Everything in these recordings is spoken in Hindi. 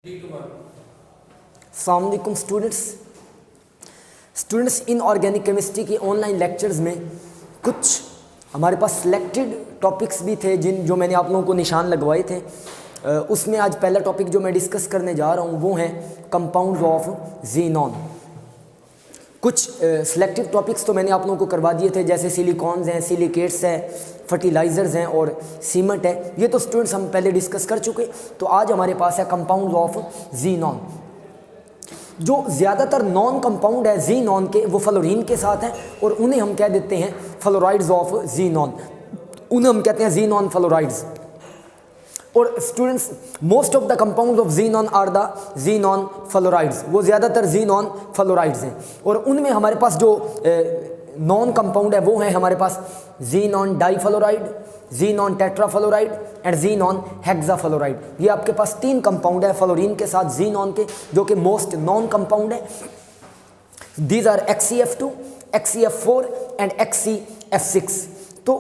अस्सलाम वालेकुम स्टूडेंट्स इन ऑर्गेनिक केमिस्ट्री के ऑनलाइन लेक्चर्स में कुछ हमारे पास सिलेक्टेड टॉपिक्स भी थे जो मैंने आप लोगों को निशान लगवाए थे। उसमें आज पहला टॉपिक जो मैं डिस्कस करने जा रहा हूँ वो है कंपाउंड्स ऑफ ज़ीनॉन। कुछ सिलेक्टिव टॉपिक्स तो मैंने आप लोगों को करवा दिए थे, जैसे सिलिकॉन्स हैं, सिलिकेट्स हैं, फर्टिलाइज़र्स हैं और सीमेंट है। ये तो स्टूडेंट्स हम पहले डिस्कस कर चुके। तो आज हमारे पास है कंपाउंड्स ऑफ ज़ीनॉन। जो ज़्यादातर नॉन कंपाउंड है ज़ीनॉन के वो फ्लोरीन के साथ हैं और उन्हें हम कह देते हैं फ्लोराइड्स ऑफ ज़ीनॉन। उन्हें हम कहते हैं ज़ीनॉन फ्लोराइड्स। और students most of the compounds of xenon are the xenon fluorides. वो ज़्यादातर ज़ीनॉन फ्लोराइड्स हैं और उनमें हमारे पास जो नॉन कंपाउंड है वो है हमारे पास xenon difluoride, xenon tetrafluoride and xenon hexafluoride. ये आपके पास तीन कंपाउंड है फ्लोरीन के साथ ज़ीनॉन के, जो कि मोस्ट नॉन कंपाउंड है। These are XeF2, XeF4 and XeF6। तो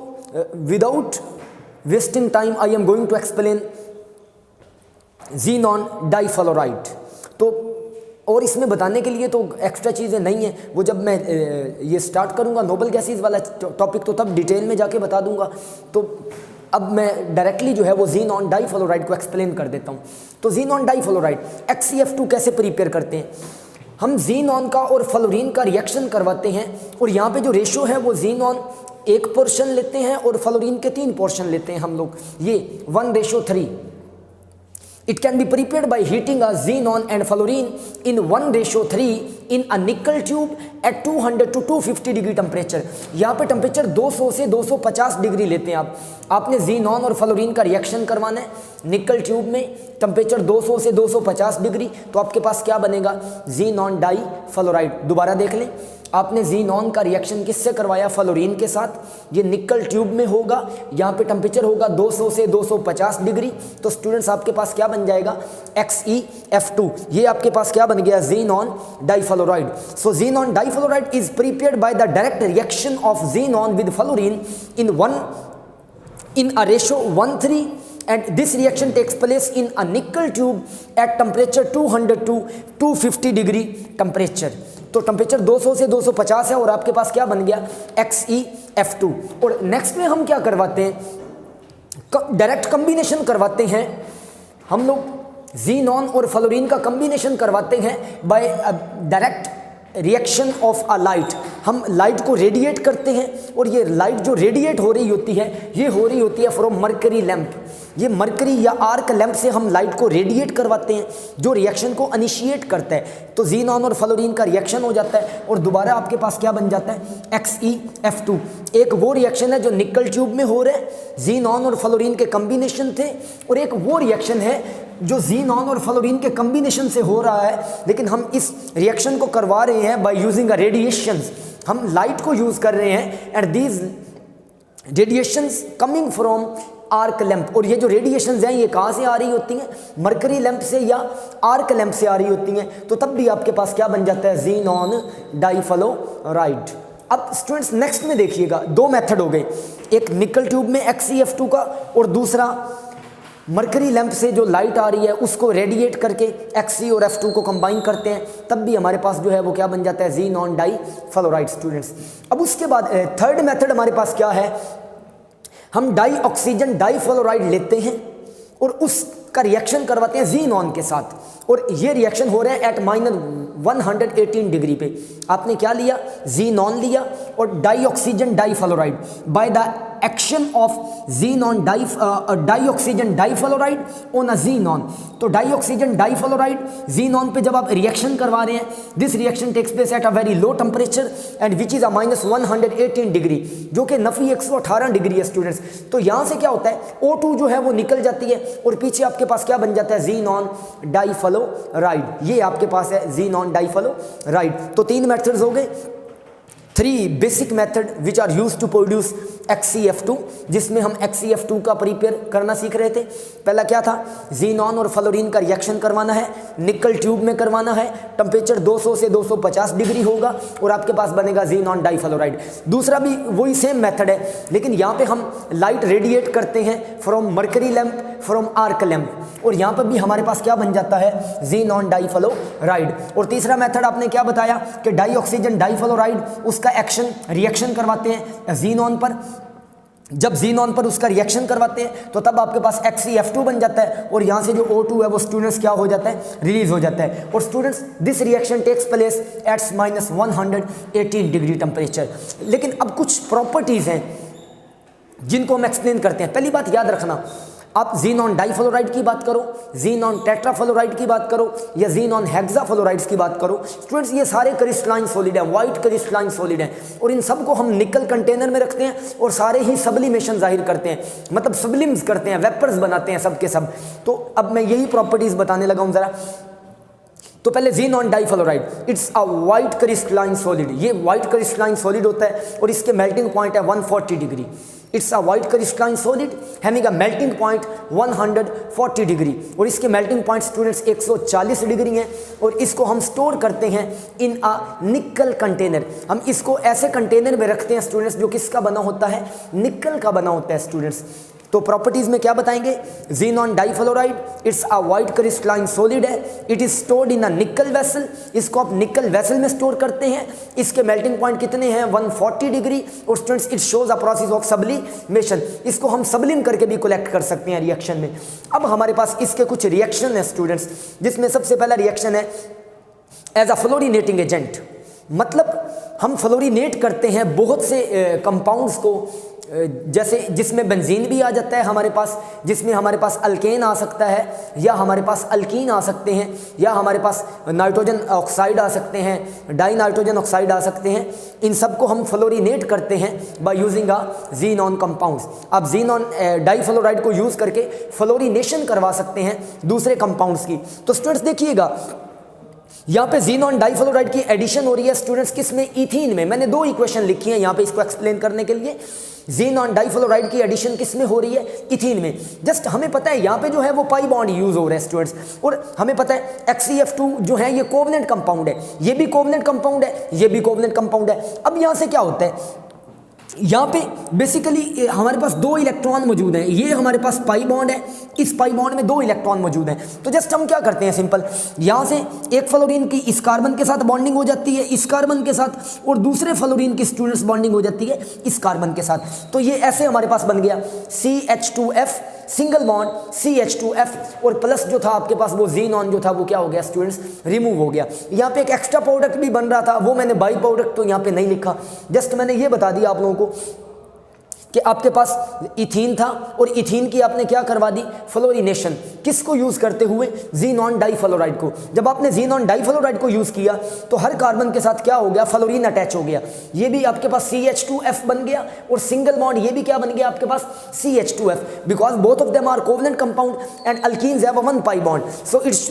without wasting time I am going to explain xenon difluoride. तो और इसमें बताने के लिए तो एक्स्ट्रा चीज़ें नहीं हैं, वो जब मैं ये स्टार्ट करूँगा नोबल गैसेस वाला टॉपिक तो तब डिटेल में जाके बता दूँगा। तो अब मैं डायरेक्टली जो है वो ज़ीनॉन डाईफ्लोराइड को एक्सप्लेन कर देता हूँ। तो ज़ीनॉन डाईफ्लोराइड XeF2 कैसे प्रिपेयर करते हैं? हम ज़ीनॉन का और फ्लोरीन का रिएक्शन करवाते हैं और यहाँ पे जो रेशो है वो ज़ीनॉन 1 पोर्शन लेते हैं और फ्लोरीन के 3 पोर्शन लेते हैं हम लोग, ये 1:3। It can be prepared by heating a xenon and fluorine in 1:3 in a nickel tube at 200 to 250 degree temperature. यहाँ पे टेम्परेचर 200 से 250 डिग्री लेते हैं आपने ज़ीनॉन और फ्लोरीन का रिएक्शन करवाना है निकल ट्यूब में, टेम्परेचर 200 से 250 डिग्री। तो आपके पास क्या बनेगा? Xenon difluoride. दोबारा देख लें, आपने ज़ीनॉन का रिएक्शन किससे करवाया? फ्लोरीन के साथ। ये निकल ट्यूब में होगा, यहाँ पे टेम्परेचर होगा 200 से 250 डिग्री। तो स्टूडेंट्स आपके पास क्या बन जाएगा? XeF2। ये आपके पास क्या बन गया? Xenon difluoride. So xenon difluoride is prepared by the direct reaction of xenon with fluorine in a ratio 1:3 and this reaction takes place in a nickel tube at temperature 200 to 250 degree temperature. तो टेम्परेचर 200 से 250 है और आपके पास क्या बन गया? XeF2। और नेक्स्ट में हम क्या करवाते हैं? डायरेक्ट कम्बिनेशन करवाते हैं हम लोग। ज़ीनॉन और फ्लोरीन का कम्बिनेशन करवाते हैं by direct reaction of a light. हम लाइट को रेडिएट करते हैं और ये लाइट जो रेडिएट हो रही होती है ये हो रही होती है फ्रॉम मरकरी लैंप। ये मरकरी या आर्क लैंप से हम लाइट को रेडिएट करवाते हैं जो रिएक्शन को इनिशिएट करता है। तो ज़ीनॉन और फ्लोरीन का रिएक्शन हो जाता है और दोबारा आपके पास क्या बन जाता है? XeF2। एक वो रिएक्शन है जो निकल ट्यूब में हो रहा है, ज़ीनॉन और फ्लोरीन के कम्बिनेशन थे, और एक वो रिएक्शन है जो ज़ीनॉन और फ्लोरीन के कम्बिनेशन से हो रहा है, लेकिन हम इस रिएक्शन को करवा रहे हैं बाय यूजिंग अ रेडिएशंस। हम लाइट को यूज़ कर रहे हैं and these radiations coming from arc lamp. और ये जो रेडिएशंस हैं ये कहाँ से आ रही होती हैं? मरकरी लैंप से या आर्क लैंप से आ रही होती हैं। तो तब भी आपके पास क्या बन जाता है? Xenon difluoride. अब स्टूडेंट्स नेक्स्ट में देखिएगा, 2 मेथड हो गए, एक निकल ट्यूब में XeF2 का और दूसरा मरकरी लैंप से जो लाइट आ रही है उसको रेडिएट करके Xe और F2 को कंबाइन करते हैं, तब भी हमारे पास जो है वो क्या बन जाता है? Xenon difluoride. स्टूडेंट्स अब उसके बाद थर्ड मेथड हमारे पास क्या है? हम डाई ऑक्सीजन डाईफ्लोराइड लेते हैं और उसका रिएक्शन करवाते हैं ज़ीनॉन के साथ, और ये रिएक्शन हो रहा है एट -118 डिग्री पे। आपने क्या लिया? ज़ीनॉन लिया और dioxygen difluoride by the action of xenon dioxygen difluoride on a xenon. तो डाईऑक्सीजन डाईफ्लोराइड ज़ीनॉन पे जब आप रिएक्शन करवा रहे हैं, this reaction takes place at a very low temperature and which is a -118 degree, जो कि नफ़ी 118 डिग्री है स्टूडेंट्स। तो यहाँ से क्या होता है? O2 जो है वो निकल जाती है और पीछे आपके पास क्या बन जाता है? Xenon difluoride. ये आपके पास है ज़ीनॉन डाईफ्लोराइड। तो 3 मेथड्स हो गए, 3 basic method which are used to produce XeF2, जिसमें हम XeF2 का प्रिपेयर करना सीख रहे थे। पहला क्या था, ज़ीनॉन और फ्लोरीन का रिएक्शन करवाना है, निकल ट्यूब में करवाना है, टेम्परेचर 200 से 250 डिग्री होगा और आपके पास बनेगा ज़ीनॉन डाइफ्लोराइड। दूसरा भी वही सेम मेथड है, लेकिन यहाँ पे हम लाइट रेडिएट करते हैं from mercury lamp, from arc lamp, और यहाँ पर भी हमारे पास क्या बन जाता है, ज़ीनॉन डाइफ्लोराइड। और तीसरा मेथड आपने क्या बताया कि डाइऑक्सीजन डाइफ्लोराइड, उसका रिएक्शन करवाते हैं ज़ीनॉन पर। जब ज़ीनॉन पर उसका रिएक्शन करवाते हैं तो तब आपके पास XeF2 बन जाता है और यहाँ से जो O2 है वो स्टूडेंट्स क्या हो जाता है, रिलीज हो जाता है। और students this reaction takes place at -118 degree temperature. लेकिन अब कुछ प्रॉपर्टीज़ हैं जिनको हम एक्सप्लेन करते हैं। पहली बात याद रखना, आप ज़ीनॉन डाइफ्लोराइड की बात करो, ज़ीनॉन टेट्राफ्लोराइड की बात करो या ज़ीनॉन हेक्साफ्लोराइड्स की बात करो, स्टूडेंट्स ये सारे क्रिस्टलाइन सॉलिड हैं, वाइट क्रिस्टलाइन सॉलिड हैं, और इन सब को हम निकल कंटेनर में रखते हैं और सारे ही सब्लिमेशन जाहिर करते हैं, मतलब सब्लिम्स करते हैं, वेपर्स बनाते हैं सब के सब। तो अब मैं यही प्रॉपर्टीज़ बताने लगा हूँ ज़रा। तो पहले xenon difluoride, it's a white crystalline solid, ये वाइट क्रिस्टलाइन सॉलिड होता है और इसके मेल्टिंग पॉइंट है 140 degree. It's a white crystalline solid having a melting point 140 degree, और इसके मेल्टिंग पॉइंट स्टूडेंट्स 140 डिग्री हैं, और इसको हम स्टोर करते हैं इन अ निकल कंटेनर। हम इसको ऐसे कंटेनर में रखते हैं स्टूडेंट्स जो किसका बना होता है, निकल का बना होता है स्टूडेंट्स। तो प्रॉपर्टीज में क्या बताएंगे, xenon difluoride it's a white crystalline solid है, it is stored in a nickel vessel, इसको आप निकल वेसल में स्टोर करते हैं। इसके मेल्टिंग पॉइंट कितने हैं, 140 डिग्री, और students it shows a process of sublimation, इसको हम सब्लिम करके भी कलेक्ट कर सकते हैं रिएक्शन में। अब हमारे पास इसके कुछ रिएक्शन है स्टूडेंट्स, जिसमें सबसे पहला रिएक्शन है एज अ फ्लोरिनेटिंग एजेंट, मतलब हम फ्लोरिनेट करते हैं बहुत से कंपाउंड्स को, जैसे जिसमें बेंजीन भी आ जाता है हमारे पास, जिसमें हमारे पास अल्केन आ सकता है, या हमारे पास अल्कीन आ सकते हैं, या हमारे पास नाइट्रोजन ऑक्साइड आ सकते हैं, डाई नाइट्रोजन ऑक्साइड आ सकते हैं। इन सब को हम फ्लोरिनेट करते हैं by using a xenon compounds. आप ज़ीनॉन डाइफ्लोराइड को यूज़ करके फ्लोरिनेशन करवा सकते हैं दूसरे कंपाउंड्स की। तो स्टूडेंट्स देखिएगा, यहाँ पे ज़ीनॉन डाइफ्लोराइड की एडिशन हो रही है स्टूडेंट्स, किसमें, इथीन में। मैंने दो इक्वेशन लिखी हैं यहाँ पे इसको एक्सप्लेन करने के लिए। ज़ीनॉन डाइफ्लोराइड की एडिशन किसमें हो रही है, इथीन में। जस्ट हमें पता है यहाँ पे जो है वो पाई बॉन्ड यूज हो रहा है स्टूडेंट्स, और हमें पता है XeF2 जो है ये कोवलेंट कंपाउंड है, ये भी कोवलेंट कंपाउंड है, ये भी कोवलेंट कंपाउंड है। अब यहाँ से क्या होता है, यहाँ पे बेसिकली हमारे पास दो इलेक्ट्रॉन मौजूद हैं, ये हमारे पास पाई बॉन्ड है, इस पाई बॉन्ड में दो इलेक्ट्रॉन मौजूद हैं। तो जस्ट हम क्या करते हैं, सिंपल, यहाँ से एक फ्लोरीन की इस कार्बन के साथ बॉन्डिंग हो जाती है इस कार्बन के साथ, और दूसरे फ्लोरीन की स्टूडेंट्स बॉन्डिंग हो जाती है इस कार्बन के साथ। तो ये ऐसे हमारे पास बन गया CH2F सिंगल बॉन्ड CH2F, और प्लस जो था आपके पास वो ज़ीनॉन जो था वो क्या हो गया स्टूडेंट्स, रिमूव हो गया। यहाँ पे एक एक्स्ट्रा प्रोडक्ट भी बन रहा था, वो मैंने बाई प्रोडक्ट तो यहाँ पे नहीं लिखा, जस्ट मैंने ये बता दिया आप लोगों को कि आपके पास इथीन था और इथीन की आपने क्या करवा दी, फ्लोरिनेशन, किसको यूज़ करते हुए, ज़ीनॉन डाइफ्लोराइड को। जब आपने ज़ीनॉन डाइफ्लोराइड को यूज़ किया तो हर कार्बन के साथ क्या हो गया, फ्लोरीन अटैच हो गया, ये भी आपके पास CH2F बन गया, और सिंगल बॉन्ड ये भी क्या बन गया आपके पास, CH2F, because both of them are covalent compound and alkenes have one pi bond, so it's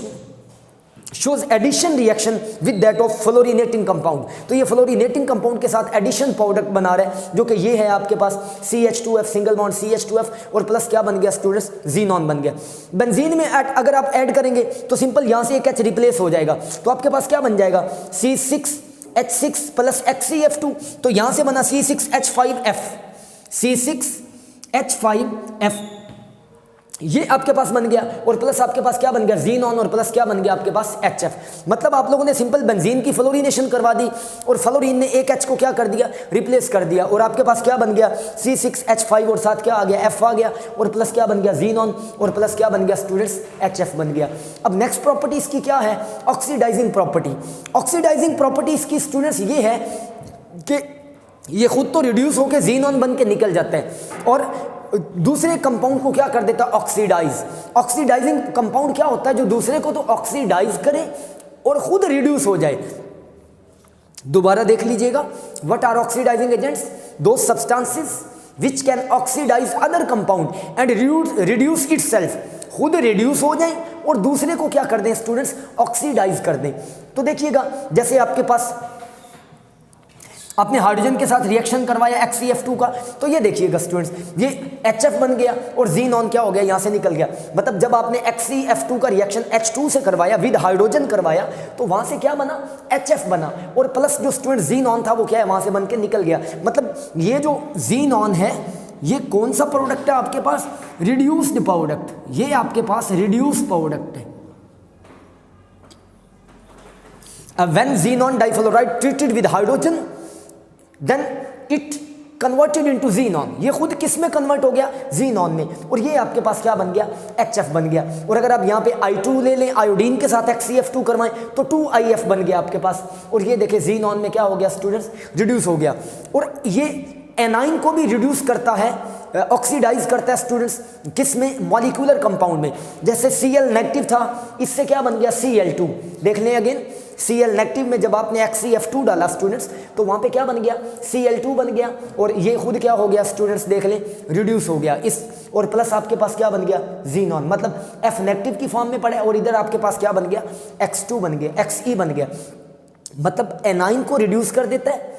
shows addition reaction with that of fluorinating compound। तो ये फ्लोरिनेटिंग कंपाउंड के साथ एडिशन प्रोडक्ट बना रहा है, जो कि ये है आपके पास CH2F सिंगल बॉन्ड CH2F, और प्लस क्या बन गया स्टूडेंट्स, ज़ीनॉन बन गया। बेंजीन में अगर आप ऐड करेंगे तो सिंपल यहाँ से एक H रिप्लेस हो जाएगा, तो आपके पास क्या बन जाएगा, C6H6 प्लस XeF2, तो यहाँ से बना C6H5F, C6H5F, ये आपके पास बन गया, और प्लस आपके पास क्या बन गया, ज़ीनॉन, और प्लस क्या बन गया आपके पास HF। मतलब आप लोगों ने सिंपल बेंजीन की फ्लोरिनेशन करवा दी और फ्लोरीन ने एक H को क्या कर दिया, रिप्लेस कर दिया, और आपके पास क्या बन गया, C6H5, और साथ क्या आ गया, F आ गया, और प्लस क्या बन गया, ज़ीनॉन, और प्लस क्या बन गया स्टूडेंट्स, HF बन गया। अब नेक्स्ट प्रॉपर्टी इसकी क्या है, ऑक्सीडाइजिंग प्रॉपर्टी। ऑक्सीडाइजिंग प्रॉपर्टी इसकी स्टूडेंट्स ये है कि ये खुद तो रिड्यूस होकर ज़ीनॉन बन के निकल जाता है, और दूसरे कंपाउंड को क्या कर देता है, ऑक्सीडाइज। ऑक्सीडाइजिंग कंपाउंड क्या होता है, जो दूसरे को तो ऑक्सीडाइज करे और खुद रिड्यूस हो जाए। दोबारा देख लीजिएगा, what are oxidising agents, those substances which can oxidise other compound and reduce itself, खुद रिड्यूस हो जाए और दूसरे को क्या कर दें स्टूडेंट्स, ऑक्सीडाइज कर दें। तो देखिएगा, जैसे आपके पास आपने हाइड्रोजन के साथ रिएक्शन करवाया HCF2 का, तो ये देखिएगा स्टूडेंट्स, ये HF बन गया और ज़ीनॉन क्या हो गया, यहाँ से निकल गया। मतलब जब आपने HCF2 का रिएक्शन H2 से करवाया, विद हाइड्रोजन करवाया, तो वहाँ से क्या बना, HF बना, और प्लस जो स्टूडेंट ज़ीनॉन था वो क्या है, वहाँ से बन के निकल गया। मतलब ये जो ज़ीनॉन है ये कौन सा प्रोडक्ट है आपके पास, रिड्यूस्ड प्रोडक्ट, ये आपके पास रिड्यूस प्रोडक्ट है। When xenon difluoride treated with hydrogen, then it converted into xenon, ये खुद किस में कन्वर्ट हो गया, xenon में, और ये आपके पास क्या बन गया, HF बन गया। और अगर आप यहाँ पे I2 ले लें, आयोडीन के साथ HCF2 करवाएं, तो 2IF बन गया आपके पास, और ये देखिए xenon में क्या हो गया स्टूडेंट्स, रिड्यूस हो गया। और ये एनाइन को भी रिड्यूस करता है, ऑक्सीडाइज करता है स्टूडेंट्स, किस में, मॉलिक्यूलर कंपाउंड में। जैसे Cl नेगेटिव था, इससे क्या बन गया, Cl2। देख लें अगेन, Cl नेगेटिव में जब आपने HCF2 डाला स्टूडेंट्स, तो वहाँ पे क्या बन गया, Cl2 बन गया, और ये खुद क्या हो गया स्टूडेंट्स, देख लें, रिड्यूस हो गया इस, और प्लस आपके पास क्या बन गया, ज़ीनॉन, मतलब F नेगेटिव की फॉर्म में पड़ा, और इधर आपके पास क्या बन गया, X2 बन गया, Xe बन गया। मतलब एनाइन को रिड्यूस कर देता है,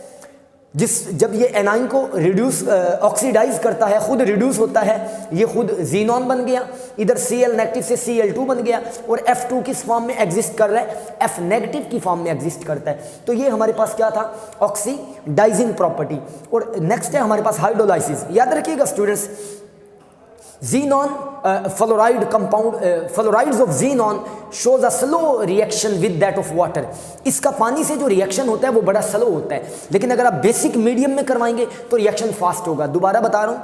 जब ये एनाइन को रिड्यूस ऑक्सीडाइज करता है, खुद रिड्यूस होता है, ये खुद ज़ीनॉन बन गया, इधर Cl नेगेटिव से Cl2 बन गया, और F2 किस फॉर्म में एग्जिस्ट कर रहा है, F नेगेटिव की फॉर्म में एग्जिस्ट करता है। तो ये हमारे पास क्या था, ऑक्सीडाइजिंग प्रॉपर्टी। और नेक्स्ट है हमारे पास हाइड्रोलाइसिस। याद रखिएगा students, xenon fluoride compound, fluorides of xenon shows a slow reaction with that of water। इसका पानी से जो रिएक्शन होता है वो बड़ा स्लो होता है, लेकिन अगर आप बेसिक मीडियम में करवाएंगे तो रिएक्शन फास्ट होगा। दोबारा बता रहा हूँ,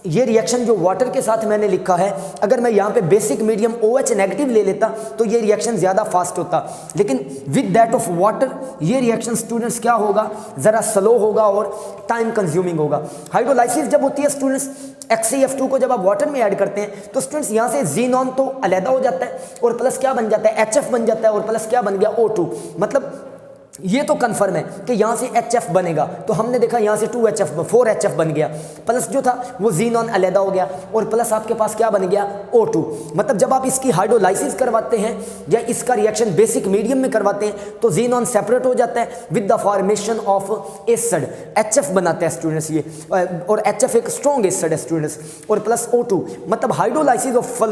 ये रिएक्शन जो वाटर के साथ मैंने लिखा है, अगर मैं यहाँ पे बेसिक मीडियम OH नेगेटिव ले लेता तो ये रिएक्शन ज़्यादा फास्ट होता, लेकिन विद दैट ऑफ वाटर ये रिएक्शन स्टूडेंट्स क्या होगा, ज़रा स्लो होगा और टाइम कंज्यूमिंग होगा। हाइड्रोलाइसिस जब होती है स्टूडेंट्स, HCF2 को जब आप वाटर में ऐड करते हैं तो स्टूडेंट्स यहाँ से ज़ीनॉन तो अलहदा हो जाता है, और प्लस क्या बन जाता है, HF बन जाता है, और प्लस क्या बन गया, O2। मतलब ये तो कंफर्म है कि यहाँ से HF बनेगा, तो हमने देखा यहाँ से 2HF 4HF बन गया, प्लस जो था वो ज़ीनॉन अलहदा हो गया, और प्लस आपके पास क्या बन गया, O2। मतलब जब आप इसकी हाइड्रोलाइसिस करवाते हैं या इसका रिएक्शन बेसिक मीडियम में करवाते हैं तो ज़ीनॉन सेपरेट हो जाता है with the formation of acid, HF बनाता है स्टूडेंट्स ये, और HF एक स्ट्रॉन्ग एसिड है स्टूडेंट्स, और प्लस O2। मतलब hydrolysis of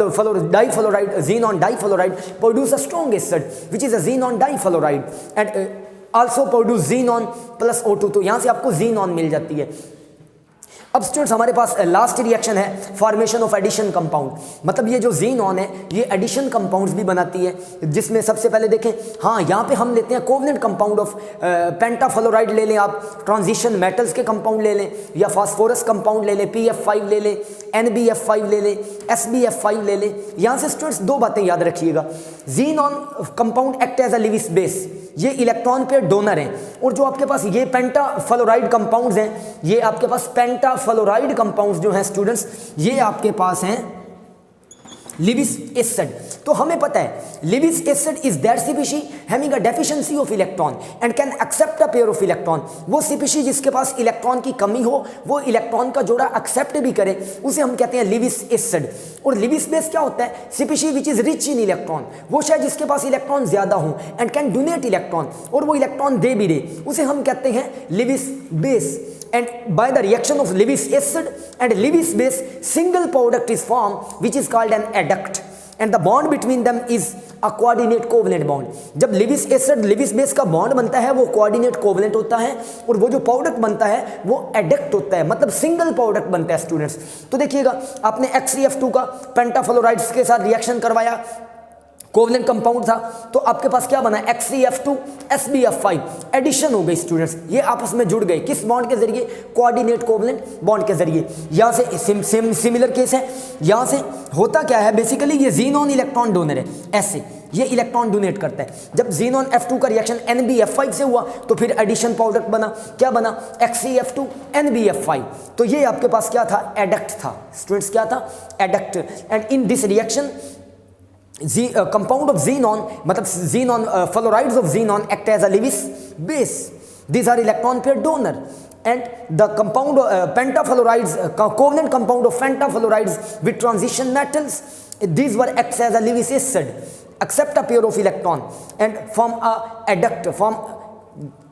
difluoride, xenon difluoride produce a strong acid which is a xenon difluoride and also produce xenon plus O2। तो यहाँ से आपको xenon मिल जाती है। अब स्टूडेंट्स हमारे पास लास्ट रिएक्शन है फॉर्मेशन ऑफ एडिशन कंपाउंड। मतलब ये जो xenon है ये एडिशन कंपाउंड्स भी बनाती है, जिसमें सबसे पहले देखें, हाँ यहाँ पे हम लेते हैं कोवलेंट कंपाउंड ऑफ पेंटाफ्लोराइड ले लें आप, ट्रांजिशन मेटल्स के कंपाउंड ले लें, या फास्फोरस कंपाउंड ले लें, PF5 ले लें, NBF5 ले लें, SBF5 ले लें। यहाँ से स्टूडेंट्स दो बातें याद रखिएगा, xenon compound act as a Lewis base, ये इलेक्ट्रॉन पेयर डोनर हैं, और जो आपके पास ये पेंटाफ्लोराइड कंपाउंड्स हैं, ये आपके पास पेंटाफ्लोराइड कंपाउंड्स जो हैं स्टूडेंट्स, ये आपके पास हैं लिविस एसिड। तो हमें पता है Lewis acid is that species having a deficiency of electron and can accept a pair of electron. वो स्पीशीज जिसके पास इलेक्ट्रॉन की कमी हो, वो इलेक्ट्रॉन का जोड़ा एक्सेप्ट भी करे, उसे हम कहते हैं लिविस एसिड। और लिविस बेस क्या होता है, species which is rich in electron, वो शायद जिसके पास इलेक्ट्रॉन ज्यादा हो एंड कैन डोनेट इलेक्ट्रॉन, और वो इलेक्ट्रॉन दे भी दे, उसे हम कहते हैं Lewis base. And by the reaction of Lewis acid and Lewis base, single product is formed which is called an adduct, and the bond between them is a coordinate covalent bond। जब Lewis acid Lewis base का बॉन्ड बनता है वो coordinate covalent होता है, और वो जो प्रोडक्ट बनता है वो adduct होता है, मतलब सिंगल प्रोडक्ट बनता है स्टूडेंट्स। तो देखिएगा आपने HCF2 का पेंटाफ्लोराइड्स के साथ रिएक्शन करवाया, कोवलेंट कंपाउंड था, तो आपके पास क्या बना, HCF2 SBF5, एडिशन हो गई स्टूडेंट्स, ये आपस में जुड़ गए, किस बॉन्ड के जरिए, कोऑर्डिनेट कोवलेंट बॉन्ड के जरिए। यहाँ से सिमिलर केस है, यहाँ से होता क्या है बेसिकली, ये xenon इलेक्ट्रॉन डोनर है, ऐसे ये इलेक्ट्रॉन डोनेट करता है। जब xenon F2 का रिएक्शन NBF5 से हुआ तो फिर एडिशन प्रोडक्ट बना, क्या बना, HCF2 NBF5। तो ये आपके पास क्या था, एडक्ट था स्टूडेंट्स, क्या था, adduct. And in this reaction compound of xenon, मतलब xenon fluorides of xenon act as a Lewis base. These are electron pair donor, and the compound pentafluorides, covalent compound of pentafluorides with transition metals, these were acts as a Lewis acid, accept a pair of electron and form a adduct, form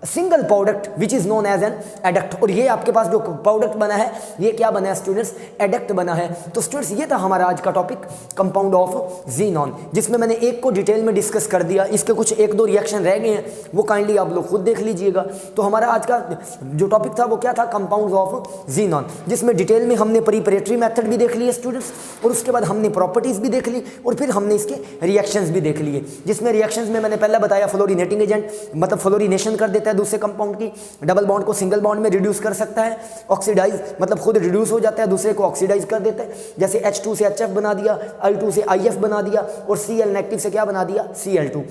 single product which is known as an adduct. और ये आपके पास जो प्रोडक्ट बना है ये क्या बना है स्टूडेंट्स, एडक्ट बना है। तो स्टूडेंट्स ये था हमारा आज का टॉपिक कंपाउंड ऑफ ज़ीनॉन, जिसमें मैंने एक को डिटेल में डिस्कस कर दिया। इसके कुछ एक दो रिएक्शन रह गए हैं, वो काइंडली आप लोग खुद देख लीजिएगा। तो हमारा आज का जो टॉपिक था वो क्या था, कंपाउंड ऑफ ज़ीनॉन, जिसमें डिटेल में हमने प्रिपरेटरी मेथड भी देख लिए स्टूडेंट्स, और उसके बाद हमने प्रॉपर्टीज़ भी देख ली, और फिर हमने इसके रिएक्शंस भी देख लिए। जिसमें रिएक्शंस में मैंने पहले बताया फ्लोरीनेटिंग एजेंट मतलब फ्लोरीनेशन कर देता है दूसरे कंपाउंड की, डबल बॉन्ड को सिंगल बॉन्ड में रिड्यूस कर सकता है, ऑक्सीडाइज मतलब खुद रिड्यूस हो जाता है, दूसरे को ऑक्सीडाइज कर देता है, जैसे H2 से HF बना दिया, I2 से IF बना दिया, और Cl नेगेटिव से क्या बना दिया, Cl2।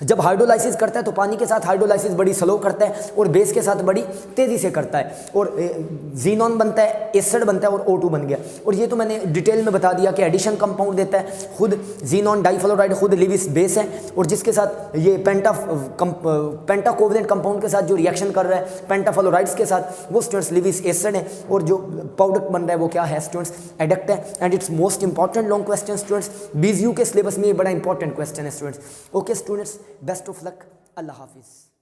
जब हाइड्रोलाइसिस करता है तो पानी के साथ हाइड्रोलाइसिस बड़ी स्लो करता है और बेस के साथ बड़ी तेज़ी से करता है, और ज़ीनॉन बनता है, एसिड बनता है, और O2 बन गया। और ये तो मैंने डिटेल में बता दिया कि एडिशन कंपाउंड देता है, खुद ज़ीनॉन डाइफ्लोराइड खुद लिविस बेस है, और जिसके साथ ये पेंटा कोवलेंट कंपाउंड के साथ जो रिएक्शन कर रहा है पेंटाफ्लोराइड्स के साथ, वो स्टूडेंट्स लिविस एसिड है, और जो प्रोडक्ट बन रहा है वो क्या है स्टूडेंट्स, एडक्ट है। And it's most important long question students, BZU के सिलेबस में ये बड़ा इंपॉर्टेंट क्वेश्चन है students. Okay students, best of luck, अल्लाह हाफिज़।